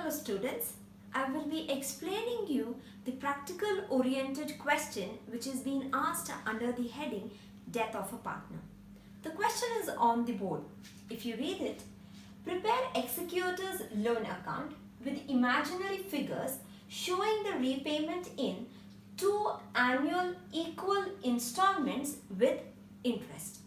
Hello students, I will be explaining you the practical oriented question which is being asked under the heading Death of a Partner. The question is on the board. If you read it, prepare executor's loan account with imaginary figures showing the repayment in 2 annual equal installments with interest.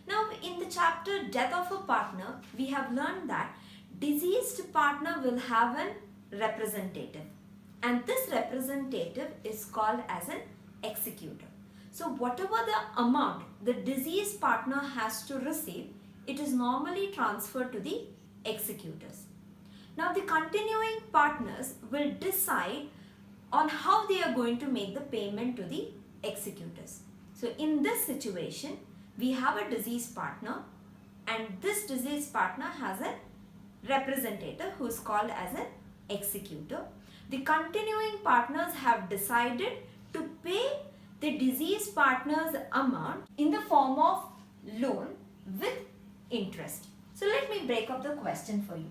Now in the chapter Death of a Partner, we have learned that deceased partner will have an representative, and this representative is called as an executor. So whatever the amount the deceased partner has to receive, it is normally transferred to the executors. Now the continuing partners will decide on how they are going to make the payment to the executors. So in this situation, we have a deceased partner, and this deceased partner has a representative who is called as an executor. The continuing partners have decided to pay the deceased partner's amount in the form of loan with interest. So let me break up the question for you.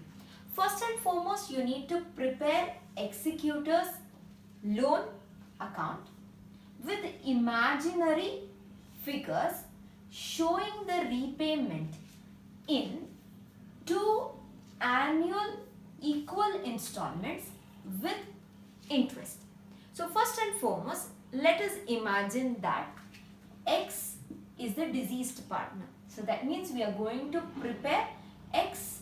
First and foremost, you need to prepare executor's loan account with imaginary figures showing the repayment in 2 annual equal installments with interest. So first and foremost, let us imagine that X is the deceased partner. So that means we are going to prepare X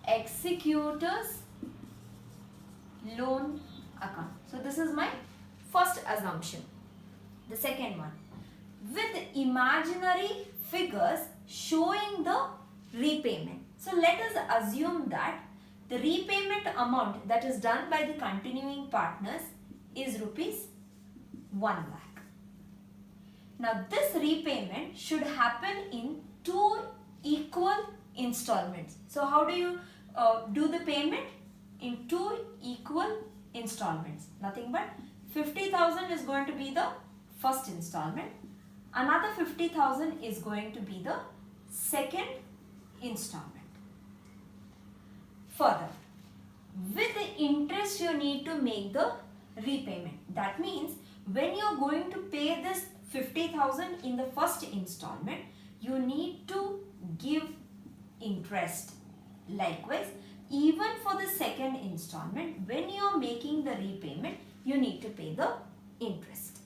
executor's loan account. So this is my first assumption. The second one, with imaginary figures showing the repayment. So let us assume that the repayment amount that is done by the continuing partners is rupees 1 lakh. Now this repayment should happen in 2 equal installments. So how do you do the payment? In 2 equal installments. Nothing but 50,000 is going to be the first installment. Another 50,000 is going to be the second installment. Further, with the interest you need to make the repayment. That means when you are going to pay this 50,000 in the first installment, you need to give interest. Likewise, even for the second installment, when you are making the repayment, you need to pay the interest.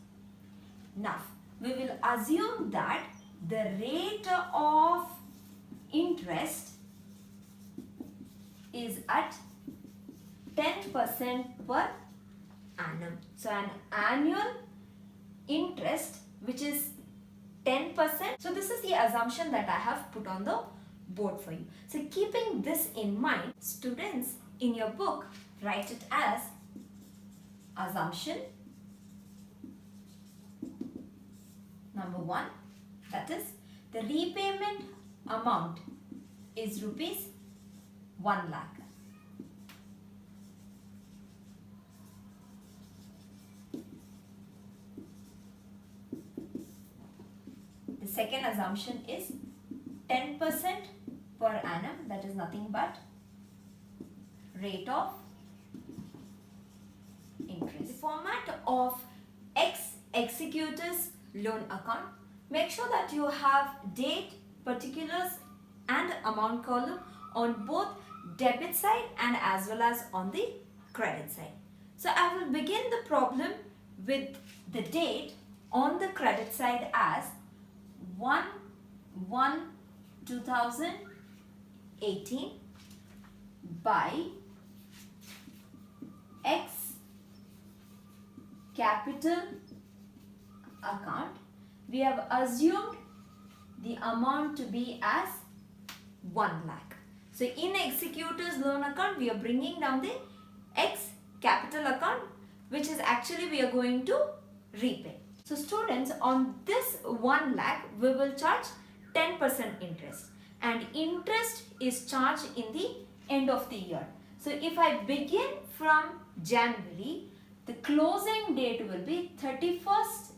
Now, we will assume that the rate of interest is at 10% per annum. So an annual interest which is 10%. So this is the assumption that I have put on the board for you. So keeping this in mind, students, in your book, write it as assumption number 1, that is the repayment amount is rupees 1 lakh. The second assumption is 10% per annum, that is nothing but rate of interest. The format of executor's loan account, make sure that you have date, particulars and amount column on both debit side and as well as on the credit side. So I will begin the problem with the date on the credit side as 1/1/2018 by X capital account. We have assumed the amount to be as 1 lakh. So in executor's loan account, we are bringing down the X capital account, which is actually we are going to repay. So students, on this 1 lakh, we will charge 10% interest, and interest is charged in the end of the year. So if I begin from January, the closing date will be 31st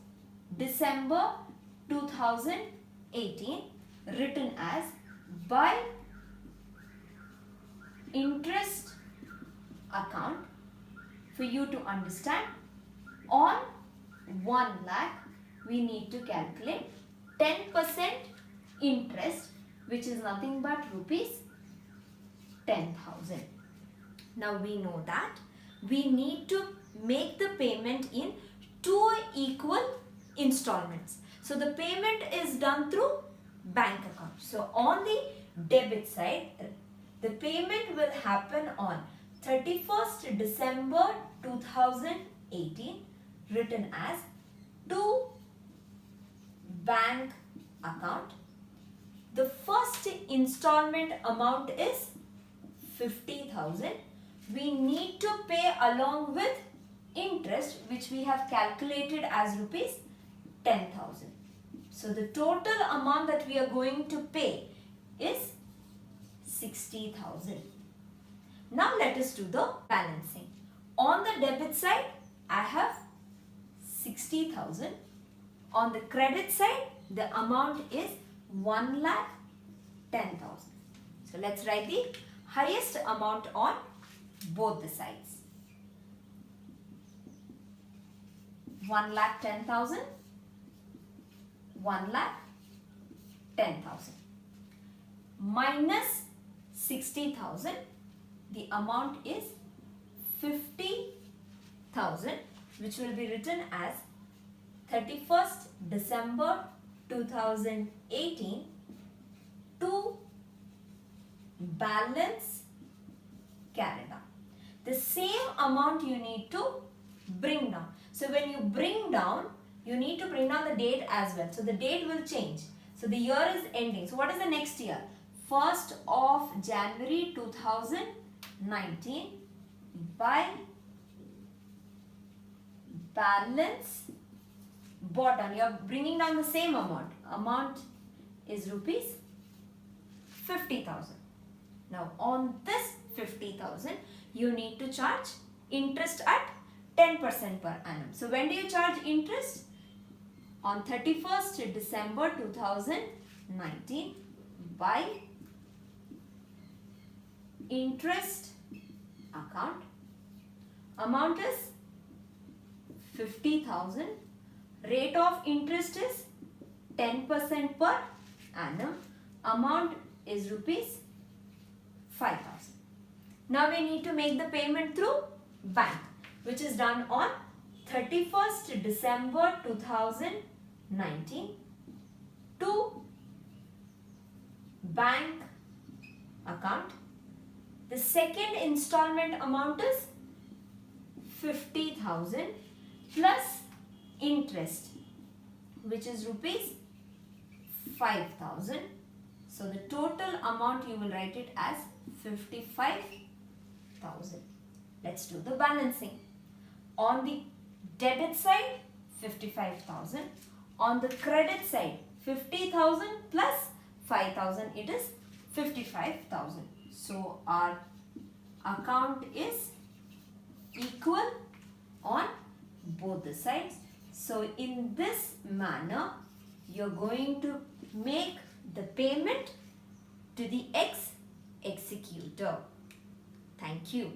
December 2018, written as by interest account, for you to understand, on 1 lakh we need to calculate 10% interest, which is nothing but rupees 10,000. Now we know that we need to make the payment in 2 equal installments. So the payment is done through bank account. So on the debit side, the payment will happen on 31st December 2018, written as to bank account. The first installment amount is 50,000. We need to pay along with interest, which we have calculated as rupees 10,000. So the total amount that we are going to pay is 60,000. Now let us do the balancing. On the debit side, I have 60,000. On the credit side, the amount is 1,10,000. So let's write the highest amount on both the sides. 1,10,000, 1,10,000 minus 60,000. The amount is 50,000, which will be written as 31st December 2018 to balance Canada. The same amount you need to bring down. So when you bring down, you need to bring down the date as well. So the date will change. So the year is ending. So what is the next year? 1st of January 2019 by balance brought down. You are bringing down the same amount. Amount is rupees 50,000. Now on this 50,000, you need to charge interest at 10% per annum. So when do you charge interest? On 31st December 2019 by interest account. Amount is 50,000. Rate of interest is 10% per annum. Amount is rupees 5,000. Now we need to make the payment through bank, which is done on 31st December 2019 to bank account. The second installment amount is 50,000 plus interest, which is rupees 5,000. So the total amount you will write it as 55,000. Let's do the balancing. On the debit side, 55,000. On the credit side, 50,000 plus 5,000, it is 55,000. So our account is equal on both the sides. So in this manner, you're going to make the payment to the executor. Thank you.